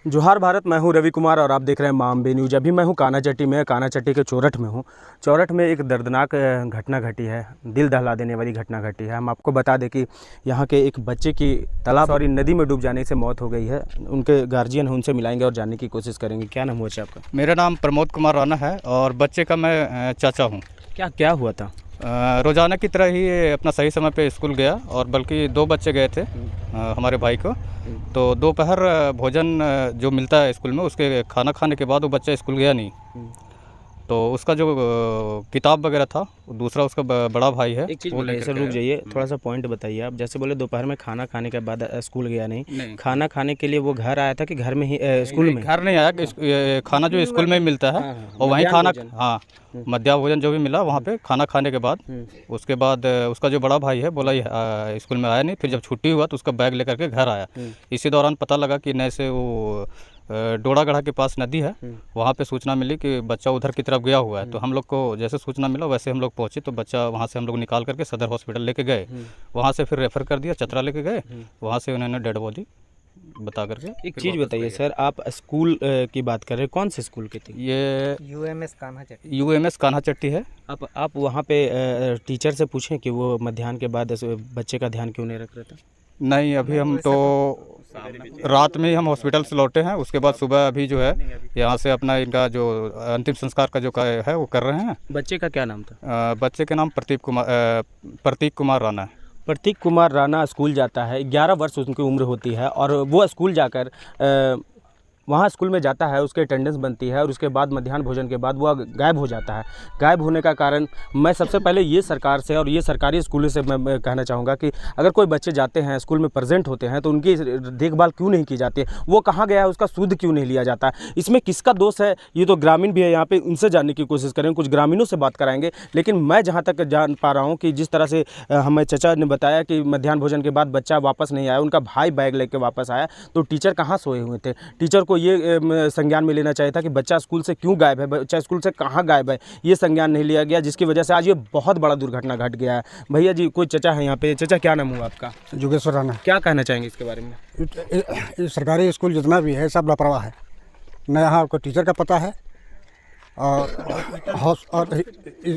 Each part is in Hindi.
जोहार भारत। मैं हूं रवि कुमार और आप देख रहे हैं मामबे न्यूज। अभी मैं हूं कानाचट्टी में, कानाचट्टी के चोरठ में हूं। चोरठ में एक दर्दनाक घटना घटी है, दिल दहला देने वाली घटना घटी है। हम आपको बता दें कि यहां के एक बच्चे की तालाब और नदी में डूब जाने से मौत हो गई है। उनके गार्जियन हैं, उनसे मिलाएंगे और जानने की कोशिश करेंगे। क्या नाम हुआ बच्चे आपका? मेरा नाम प्रमोद कुमार राणा है और बच्चे का मैं चाचा हूँ। क्या क्या हुआ था? रोज़ाना की तरह ही अपना सही समय पे स्कूल गया और बल्कि 2 बच्चे गए थे हमारे भाई को। तो दोपहर भोजन जो मिलता है स्कूल में, उसके खाना खाने के बाद वो बच्चा स्कूल गया नहीं। तो उसका जो किताब वगैरह था, दूसरा उसका बड़ा भाई है। एक चीज़ बताइए सर, रुक जाइए, थोड़ा सा पॉइंट बताइए आप। जैसे बोले दोपहर में खाना खाने के बाद स्कूल गया नहीं, खाना खाने के लिए वो घर आया था कि घर में ही स्कूल में? घर नहीं आया, खाना जो स्कूल में मिलता है और वहीं खाना, हाँ, मध्याह्न भोजन जो भी मिला वहाँ पे खाना खाने के बाद, उसके बाद उसका जो बड़ा भाई है बोला ये स्कूल में आया नहीं। फिर जब छुट्टी हुआ तो उसका बैग लेकर के घर आया। इसी दौरान पता लगा कि नए से वो डोड़ागढ़ा के पास नदी है, वहाँ पे सूचना मिली कि बच्चा उधर की तरफ गया हुआ है। तो हम लोग को जैसे सूचना मिला वैसे हम लोग पहुँचे, तो बच्चा वहाँ से हम लोग निकाल करके सदर हॉस्पिटल लेके गए। वहाँ से फिर रेफ़र कर दिया, चतरा लेके गए, वहाँ से उन्होंने डेड बॉडी बता करके। एक चीज़ बताइए सर, आप स्कूल की बात कर रहे हैं, कौन से स्कूल के थे? ये UMS कान्हाचट्टी है। आप वहाँ पे टीचर से पूछें कि वो मध्याह्न के बाद बच्चे का ध्यान क्यों नहीं रख रहे थे? नहीं, अभी हम तो रात में ही हम हॉस्पिटल से लौटे हैं। उसके बाद सुबह अभी जो है यहाँ से अपना इनका जो अंतिम संस्कार का जो है वो कर रहे हैं। बच्चे का क्या नाम था? बच्चे के नाम प्रतीक कुमार राणा है। प्रतीक कुमार राणा स्कूल जाता है, 11 वर्ष उनकी उम्र होती है और वो स्कूल जाकर वहाँ स्कूल में जाता है, उसकी अटेंडेंस बनती है और उसके बाद मध्याह्न भोजन के बाद वो गायब हो जाता है। गायब होने का कारण मैं सबसे पहले ये सरकार से और ये सरकारी स्कूलों से मैं कहना चाहूँगा कि अगर कोई बच्चे जाते हैं स्कूल में प्रेजेंट होते हैं तो उनकी देखभाल क्यों नहीं की जाती है? वो कहाँ गया है उसका शुद्ध क्यों नहीं लिया जाता है? इसमें किसका दोष है? ये तो ग्रामीण भी है यहाँ पे, उनसे जानने की कोशिश करेंगे, कुछ ग्रामीणों से बात कराएंगे। लेकिन मैं जहाँ तक जान पा रहा हूँ कि जिस तरह से हमें चचा ने बताया कि मध्याह्न भोजन के बाद बच्चा वापस नहीं आया, उनका भाई बैग लेके वापस आया, तो टीचर कहाँ सोए हुए थे? टीचर को ये संज्ञान में लेना चाहिए था कि बच्चा स्कूल से क्यों गायब है, बच्चा स्कूल से कहाँ गायब है। ये संज्ञान नहीं लिया गया, जिसकी वजह से आज ये बहुत बड़ा दुर्घटना घट गया है। भैया जी, कोई चचा है यहाँ पे? चचा क्या नाम हुआ आपका? जोगेश्वर राणा। क्या कहना चाहेंगे इसके बारे में? सरकारी स्कूल जितना भी है सब लापरवाह है। न यहाँ को टीचर का पता है और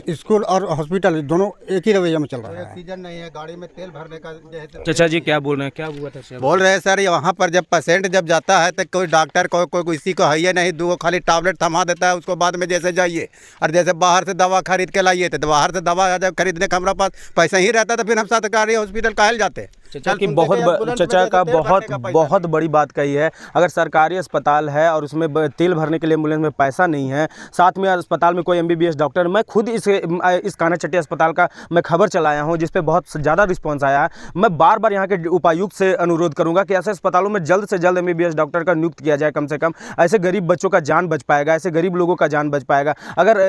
स्कूल और हॉस्पिटल दोनों एक ही रवैया में चल रहा है। सीजन नहीं है, गाड़ी में तेल भरने का। चचा जी क्या बोल रहे हैं, क्या हुआ था सर? बोल रहे हैं सर, वहाँ पर जब पेशेंट जब जाता है तो कोई डॉक्टर कोई किसी को है नहीं, दो खाली टैबलेट थमा देता है। उसको बाद में जैसे जाइए और जैसे बाहर से दवा खरीद के लाइए तो बाहर से दवा जब खरीदने का हमारा पास पैसा ही रहता तो फिर हम सरकारी हॉस्पिटल काहे जाते। चचा का बहुत बड़ी बात कही है। अगर सरकारी अस्पताल है और उसमें तेल भरने के लिए एम्बुलेंस में पैसा नहीं है, साथ में अस्पताल में कोई MBBS डॉक्टर, मैं खुद इस कानाचट्टी अस्पताल का मैं खबर चलाया हूं जिस पे बहुत ज़्यादा रिस्पांस आया है। मैं बार बार यहाँ के उपायुक्त से अनुरोध करूंगा कि ऐसे अस्पतालों में जल्द से जल्द MBBS डॉक्टर का नियुक्त किया जाए। कम से कम ऐसे गरीब बच्चों का जान बच पाएगा, ऐसे गरीब लोगों का जान बच पाएगा। अगर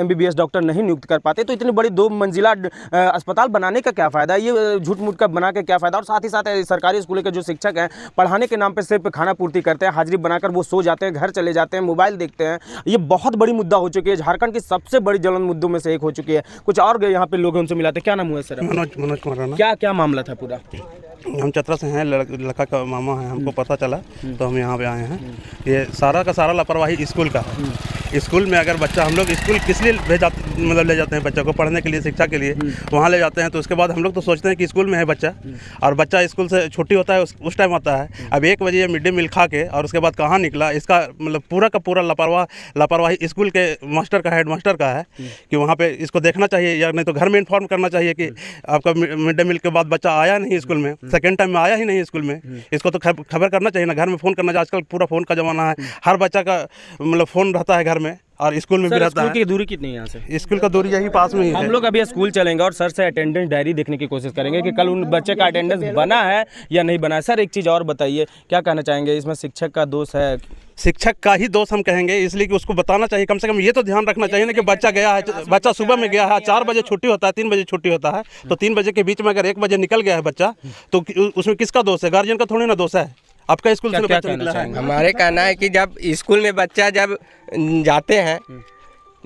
MBBS डॉक्टर नहीं नियुक्त कर पाते तो इतनी बड़ी 2 मंजिला अस्पताल बनाने का क्या फ़ायदा? ये झूठ मूठ का बना के क्या फ़ायदा? और साथ ही साथ सरकारी स्कूलों के जो शिक्षक हैं, पढ़ाने के नाम पे सिर्फ खाना पूर्ति करते हैं, हाजिरी बनाकर वो सो जाते हैं, घर चले जाते हैं, मोबाइल देखते हैं। ये बहुत बड़ी मुद्दा हो चुकी है, झारखंड की सबसे बड़ी ज्वलन मुद्दों में से एक हो चुकी है। कुछ और यहाँ पे लोग उनसे मिलाते। क्या नाम हुआ सर? मनोज कुमार राणा। क्या मामला था पूरा? हम चतरा से हैं, लड़का का मामा है, हमको पता चला तो हम यहाँ पे आए हैं। ये सारा का सारा लापरवाही स्कूल का है। स्कूल में अगर बच्चा, हम लोग स्कूल किस लिए ले जाते हैं बच्चा को पढ़ने के लिए, शिक्षा के लिए वहाँ ले जाते हैं। तो उसके बाद हम लोग तो सोचते हैं कि स्कूल में है बच्चा, और बच्चा स्कूल से छुट्टी होता है उस टाइम आता है। अब 1 बजे ये मिड डे मील खा के और उसके बाद कहाँ निकला, इसका मतलब पूरा का पूरा लापरवाही स्कूल के मास्टर का, हेड मास्टर का है कि वहाँ पे इसको देखना चाहिए, या नहीं तो घर में इन्फॉर्म करना चाहिए कि आपका मिड डे मील के बाद बच्चा आया नहीं स्कूल में, सेकेंड टाइम में आया ही नहीं स्कूल में। इसको तो खबर करना चाहिए ना, घर में फ़ोन करना चाहिए। आजकल पूरा फ़ोन का ज़माना है, हर बच्चा का मतलब फ़ोन रहता है घर में और स्कूल में भी रहता है। स्कूल की दूरी कितनी है यहाँ से? स्कूल का दूरी यही पास में ही है। हम लोग अभी स्कूल चलेंगे और सर से अटेंडेंस डायरी देखने की कोशिश करेंगे कि कल उन बच्चे का अटेंडेंस बना है या नहीं बना है। सर एक चीज़ और बताइए, क्या कहना चाहेंगे, इसमें शिक्षक का दोष है? शिक्षक का ही दोष हम कहेंगे, इसलिए कि उसको बताना चाहिए, कम से कम ये तो ध्यान रखना चाहिए ना कि बच्चा गया है, बच्चा सुबह में गया है, 4 बजे छुट्टी होता है, 3 बजे छुट्टी होता है, तो 3 बजे के बीच में अगर 1 बजे निकल गया है बच्चा तो उसमें किसका दोष है? गार्जियन का थोड़ी ना दोष है। आपका स्कूल से बच्चा निकला है। हमारे कहना है कि जब स्कूल में बच्चा जब जाते हैं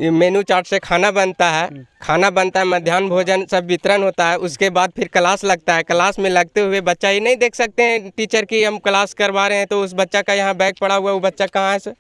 ये मेनू चार्ट से खाना बनता है, मध्याह्न भोजन सब वितरण होता है। उसके बाद फिर क्लास लगता है। क्लास में लगते हुए बच्चा ये नहीं देख सकते हैं टीचर की हम क्लास करवा रहे हैं तो उस बच्चा का यहाँ बैग पड़ा हुआ है, वो बच्चा कहाँ है सर?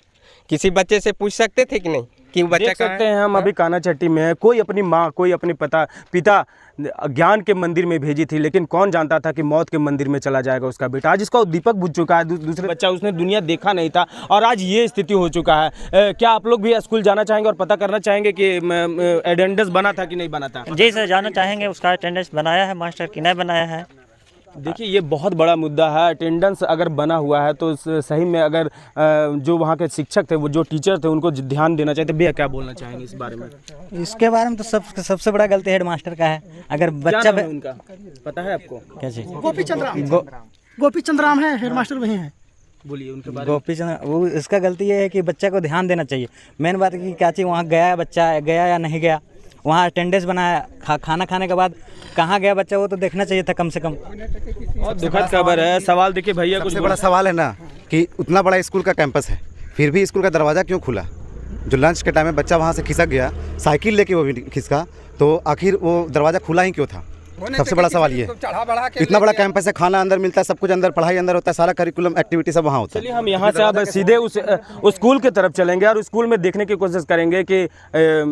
किसी बच्चे से पूछ सकते थे कि नहीं कि बच्चा देख सकते हैं हम अभी कानाचट्टी में है। कोई अपनी माँ, कोई अपने पिता ज्ञान के मंदिर में भेजी थी, लेकिन कौन जानता था कि मौत के मंदिर में चला जाएगा उसका बेटा। आज इसका दीपक बुझ चुका है, दूसरे बच्चा उसने दुनिया देखा नहीं था और आज ये स्थिति हो चुका है। क्या आप लोग भी स्कूल जाना चाहेंगे और पता करना चाहेंगे कि अटेंडेंस बना था कि नहीं बना था? जी सर, जाना चाहेंगे। उसका अटेंडेंस बनाया है मास्टर कि नहीं बनाया है? देखिए ये बहुत बड़ा मुद्दा है। अटेंडेंस अगर बना हुआ है तो सही में अगर जो वहाँ के शिक्षक थे, वो जो टीचर थे, उनको ध्यान देना चाहिए। भैया क्या बोलना चाहेंगे इस बारे में? इसके बारे में तो सबसे बड़ा गलती हेड मास्टर का है। अगर बच्चा उनका पता है आपको? कैसे? गोपी चंद्राम है, हेड मास्टर वही है। बोलिए उनके बारे में। गोपी चंद्र, वो इसका गलती ये है कि बच्चा को ध्यान देना चाहिए। मेन बात है कि क्या चीज़ वहाँ गया, बच्चा गया या नहीं गया, वहाँ अटेंडेंस बनाया, खाना खाने के बाद कहाँ गया बच्चा, वो तो देखना चाहिए था कम से कम। और दुखद खबर है। सवाल देखिए भैया, कुछ बड़ा सवाल है ना कि उतना बड़ा स्कूल का कैंपस है, फिर भी स्कूल का दरवाज़ा क्यों खुला? जो लंच के टाइम में बच्चा वहाँ से खिसक गया, साइकिल लेके वो भी खिसका, तो आखिर वो दरवाज़ा खुला ही क्यों था? सबसे बड़ा सवाल ये। इतना बड़ा कैंपस है, खाना अंदर मिलता है, सब कुछ अंदर, पढ़ाई अंदर होता है, सारा करिकुलम एक्टिविटी सब वहाँ होता है। चलिए हम यहाँ से अब सीधे उस स्कूल की तरफ चलेंगे और स्कूल में देखने की कोशिश करेंगे कि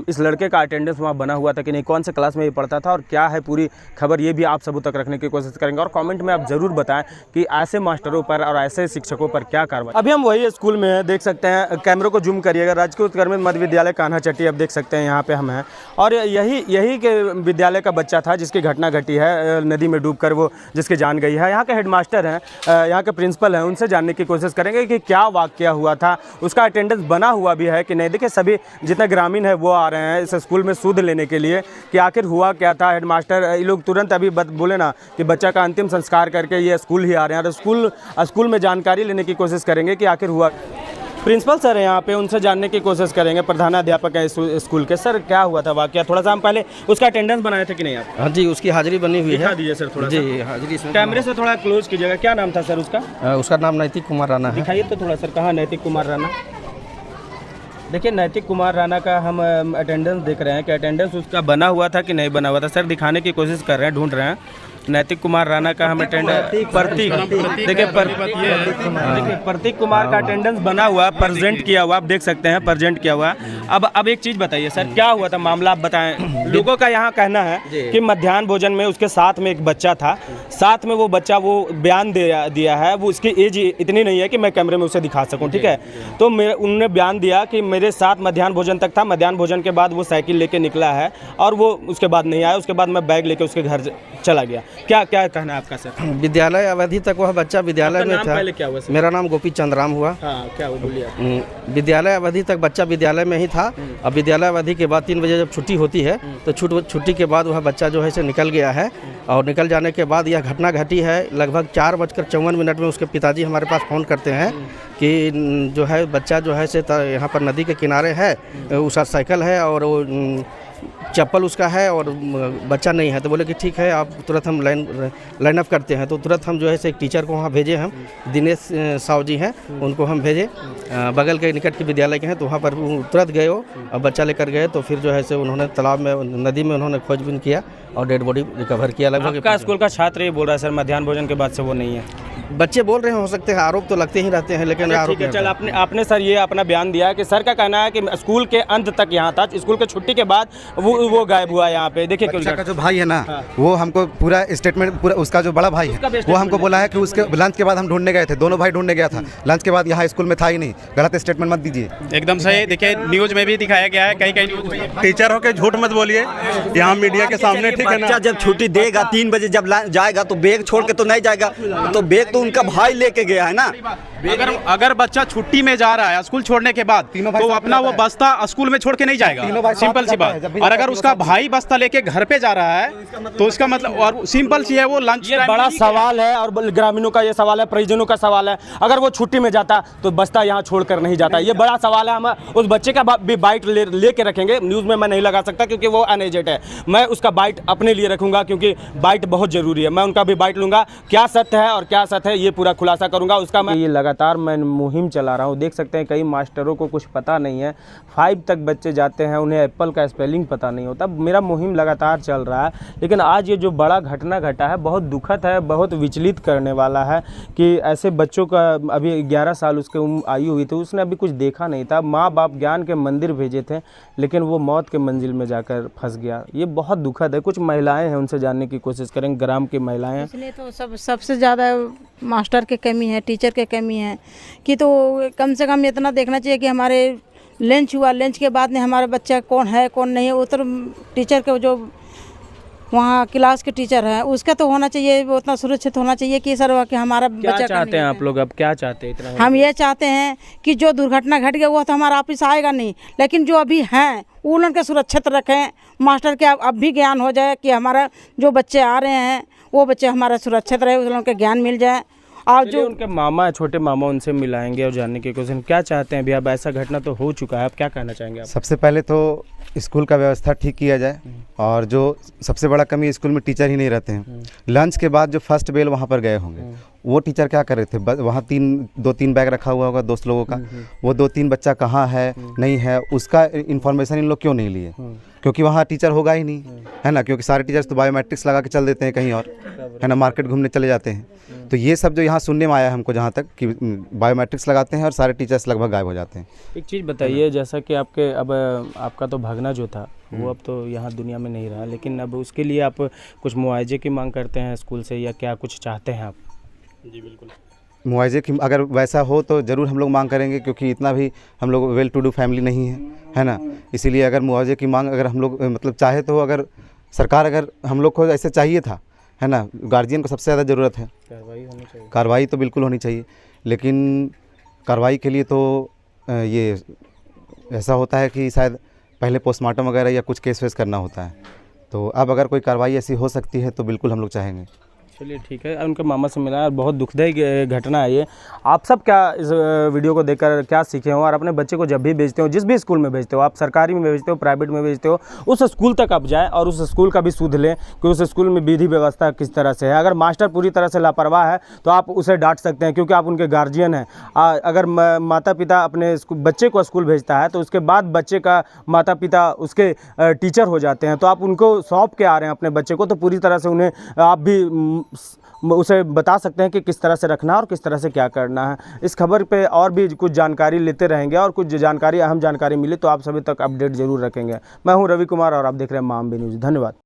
इस लड़के का अटेंडेंस वहाँ बना हुआ था कि नहीं, कौन से क्लास में ये पढ़ता था और क्या है पूरी खबर, ये भी आप सबों तक रखने की कोशिश करेंगे। और कमेंट में आप ज़रूर बताएं कि ऐसे मास्टरों पर और ऐसे शिक्षकों पर क्या कार्रवाई। अभी हम वही स्कूल में हैं, देख सकते हैं, कैमरे को जूम करिएगा। राजकीय उत्क्रमित मध्य विद्यालय कान्हाचट्टी, अब देख सकते हैं यहाँ पे हम हैं और यही के विद्यालय का बच्चा था जिसकी घटना घटी है, नदी में डूबकर वो जिसकी जान गई है। यहाँ के हेडमास्टर हैं, यहाँ के प्रिंसिपल हैं, उनसे जानने की कोशिश करेंगे कि क्या वाकया हुआ था, उसका अटेंडेंस बना हुआ भी है कि नहीं। देखिए सभी जितने ग्रामीण है वो आ रहे हैं इस स्कूल में सूद लेने के लिए कि आखिर हुआ क्या था। हेडमास्टर ये लोग तुरंत अभी बोले ना कि बच्चा का अंतिम संस्कार करके ये स्कूल ही आ रहे हैं और स्कूल में जानकारी लेने की कोशिश करेंगे कि आखिर हुआ। प्रिंसिपल सर है यहाँ पे, उनसे जानने की कोशिश करेंगे। प्रधानाध्यापक है इस स्कूल के। सर क्या हुआ था वाकया, थोड़ा सा हम पहले उसका अटेंडेंस बनाए थे कि नहीं आप? हाँ जी, उसकी हाजिरी बनी हुई है। दिखा दीजिए सर थोड़ा जी, हाजिरी कैमरे से थोड़ा क्लोज कीजिएगा। क्या नाम था सर उसका? उसका नाम नैतिक कुमार राणा है। दिखाइए तो थोड़ा सर, कहाँ नैतिक कुमार राणा? देखिए नैतिक कुमार राणा का हम अटेंडेंस देख रहे हैं कि अटेंडेंस उसका बना हुआ था कि नहीं बना हुआ था। सर दिखाने की कोशिश कर रहे हैं, ढूंढ रहे हैं। नैतिक कुमार राणा का हम अटेंडेंस, देखिए प्रतीक कुमार का अटेंडेंस बना हुआ, प्रेजेंट किया हुआ, आप देख सकते हैं प्रेजेंट किया हुआ। अब एक चीज़ बताइए सर, क्या हुआ था मामला, आप बताएं। लोगों का यहाँ कहना है कि मध्याह्न भोजन में उसके साथ में एक बच्चा था, साथ में वो बच्चा वो बयान दिया है, वो उसकी एज इतनी नहीं है कि मैं कैमरे में उसे दिखा सकूँ, ठीक है। तो उन्होंने बयान दिया कि मेरे साथ मध्याह्न भोजन तक था, मध्याह्न भोजन के बाद वो साइकिल लेके निकला है और वो उसके बाद नहीं आया, उसके बाद मैं बैग लेके उसके घर चला गया। क्या कहना है आपका सर? विद्यालय अवधि तक वह बच्चा विद्यालय में था। पहले क्या हुआ सर? मेरा नाम गोपी चंद्राम हुआ। हाँ, क्या हुआ बोलिए। विद्यालय अवधि तक बच्चा विद्यालय में ही था। अब विद्यालय अवधि के बाद 3 बजे जब छुट्टी होती है तो छुट्टी के बाद वह बच्चा जो है से निकल गया है और निकल जाने के बाद यह घटना घटी है। लगभग 4:54 में उसके पिताजी हमारे पास फ़ोन करते हैं कि जो है बच्चा जो है से यहाँ पर नदी के किनारे है, उसका साइकिल है और वो चप्पल उसका है और बच्चा नहीं है। तो बोले कि ठीक है, आप तुरंत हम लाइन अप करते हैं। तो तुरंत हम जो है से एक टीचर को वहाँ भेजे, हम दिनेश साव जी हैं, उनको हम भेजे, बगल के निकट के विद्यालय के हैं। तो वहाँ पर तुरंत गए वो, अब बच्चा लेकर गए। तो फिर जो है से उन्होंने तालाब में, नदी में उन्होंने खोजबीन किया और डेड बॉडी रिकवर किया। लगभग आपका स्कूल का छात्र ये बोल रहा है सर मध्याह्न भोजन के बाद से वो नहीं है। बच्चे बोल रहे हैं, हो सकते हैं, आरोप तो लगते ही रहते हैं, लेकिन ठीक है। चल आपने सर ये अपना बयान दिया कि सर का कहना है कि स्कूल के अंत तक यहाँ था, स्कूल के छुट्टी के बाद वो गायब हुआ यहाँ पे। देखिए बच्चा का जो भाई है ना, वो हमको पूरा स्टेटमेंट, पूरा उसका जो बड़ा भाई है वो हमको बोला है कि उसके लंच के बाद हम ढूंढने गए थे, दोनों भाई ढूंढने गया था, लंच के बाद यहाँ स्कूल में था ही नहीं। गलत स्टेटमेंट मत दीजिए। एकदम सही। देखिए न्यूज में भी दिखाया गया है, कहीं टीचर हो के झूठ मत बोलिए यहाँ मीडिया के सामने, ठीक है ना। बच्चा जब छुट्टी देगा 3 बजे जब जाएगा तो बैग छोड़ के तो नहीं जाएगा, तो बैग तो उनका भाई लेके गया है ना। अगर बच्चा छुट्टी में जा रहा है स्कूल छोड़ने के बाद तो अपना वो बस्ता स्कूल में छोड़ के नहीं जाएगा, सिंपल सी बात। और अगर उसका भाई बस्ता लेके घर पे जा रहा है तो उसका मतलब, और सिंपल सी है वो लंच। ये बड़ा सवाल है और ग्रामीणों का ये सवाल है, परिजनों का सवाल है। अगर वो छुट्टी में जाता तो बस्ता यहाँ छोड़कर नहीं जाता, ये बड़ा सवाल है। हम उस बच्चे का भी बाइट लेके रखेंगे। न्यूज़ में मैं नहीं लगा सकता क्योंकि वो अनएजेड है। मैं उसका बाइट अपने लिए रखूंगा क्योंकि बाइट बहुत जरूरी है। मैं उनका भी बाइट लूंगा, क्या सत्य है और क्या सत्य है ये पूरा खुलासा करूंगा उसका। मैं ये लगा लगातार मैं मुहिम चला रहा हूँ। देख सकते हैं कई मास्टरों को कुछ पता नहीं है, 5 तक बच्चे जाते हैं, उन्हें एप्पल का स्पेलिंग पता नहीं होता। मेरा मुहिम लगातार चल रहा है, लेकिन आज ये जो बड़ा घटना घटा है बहुत दुखद है, बहुत विचलित करने वाला है कि ऐसे बच्चों का अभी 11 साल उसके आयु हुई थी, उसने अभी कुछ देखा नहीं था। माँ बाप ज्ञान के मंदिर भेजे थे, लेकिन वो मौत के मंजिल में जाकर फंस गया। ये बहुत दुखद है। कुछ महिलाएं हैं, उनसे जानने की कोशिश करेंगे। ग्राम की महिलाएं हैं। इसलिए तो सबसे ज़्यादा मास्टर की कमी है, टीचर की कमी है कि तो कम से कम इतना देखना चाहिए कि हमारे लंच हुआ, लंच के बाद में हमारा बच्चा कौन है कौन नहीं है, वो तो टीचर के जो वहाँ क्लास के टीचर हैं उसका तो होना चाहिए, वो उतना सुरक्षित होना चाहिए कि सर कि हमारा क्या बच्चा चाहते हैं आप लोग? अब क्या चाहते हैं? इतना हम ये चाहते हैं कि जो दुर्घटना घट गया वो तो हमारा ऑफिस आएगा नहीं, लेकिन जो अभी हैं उनके सुरक्षित रखें। मास्टर के अब भी ज्ञान हो जाए कि हमारा जो बच्चे आ रहे हैं वो बच्चे हमारा सुरक्षित रहे, उनके ज्ञान मिल जाए। और जो उनके मामा, छोटे मामा, उनसे मिलाएंगे और जानने की कोशिश। क्या चाहते हैं? अभी अब ऐसा घटना तो हो चुका है, अब क्या कहना चाहेंगे आप? सबसे पहले तो स्कूल का व्यवस्था ठीक किया जाए, और जो सबसे बड़ा कमी स्कूल में टीचर ही नहीं रहते हैं। लंच के बाद जो फर्स्ट बेल वहाँ पर गए होंगे, वो टीचर क्या कर रहे थे? वहाँ 2-3 बैग रखा हुआ होगा दोस्त लोगों का, वो 2-3 बच्चा कहाँ है नहीं है उसका इन्फॉर्मेशन इन लोग क्यों नहीं लिए? क्योंकि वहाँ टीचर होगा ही नहीं, है ना, क्योंकि सारे टीचर्स तो बायोमेट्रिक्स लगा के चल देते हैं कहीं और, है ना, मार्केट घूमने चले जाते हैं। तो ये सब जो यहाँ सुनने में आया है हमको जहाँ तक कि बायोमेट्रिक्स लगाते हैं और सारे टीचर्स लगभग गायब हो जाते हैं। एक चीज़ बताइए, जैसा कि आपके अब आपका तो भागना जो था वो अब तो यहाँ दुनिया में नहीं रहा, लेकिन अब उसके लिए आप कुछ मुआवजे की मांग करते हैं स्कूल से, या क्या कुछ चाहते हैं आप? जी बिल्कुल, मुआवजे की अगर वैसा हो तो ज़रूर हम लोग मांग करेंगे, क्योंकि इतना भी हम लोग वेल टू डू फैमिली नहीं है ना। इसीलिए अगर मुआवजे की मांग अगर हम लोग मतलब चाहे तो, अगर सरकार अगर हम लोग को ऐसे चाहिए था, है ना, गार्जियन को सबसे ज़्यादा ज़रूरत है, कार्रवाई होनी चाहिए। कार्रवाई तो बिल्कुल होनी चाहिए, लेकिन कार्रवाई के लिए तो ये ऐसा होता है कि शायद पहले पोस्टमार्टम वगैरह या कुछ केस वेस करना होता है। तो अब अगर कोई कार्रवाई ऐसी हो सकती है तो बिल्कुल हम लोग चाहेंगे। चलिए ठीक है, उनके मामा से मिला और बहुत दुखदायी घटना है ये। आप सब क्या इस वीडियो को देखकर क्या सीखे हो, और अपने बच्चे को जब भी भेजते हो, जिस भी स्कूल में भेजते हो, आप सरकारी में भेजते हो, प्राइवेट में भेजते हो, उस स्कूल तक आप जाएं और उस स्कूल का भी सुध लें कि उस स्कूल में विधि व्यवस्था किस तरह से है। अगर मास्टर पूरी तरह से लापरवाह है तो आप उसे डांट सकते हैं, क्योंकि आप उनके गार्जियन हैं। अगर माता पिता अपने बच्चे को स्कूल भेजता है तो उसके बाद बच्चे का माता पिता उसके टीचर हो जाते हैं, तो आप उनको सौंप के आ रहे हैं अपने बच्चे को, तो पूरी तरह से उन्हें आप भी उसे बता सकते हैं कि किस तरह से रखना है और किस तरह से क्या करना है। इस खबर पे और भी कुछ जानकारी लेते रहेंगे, और कुछ जानकारी, अहम जानकारी मिली तो आप सभी तक अपडेट जरूर रखेंगे। मैं हूं रवि कुमार और आप देख रहे हैं मामबी न्यूज़। धन्यवाद।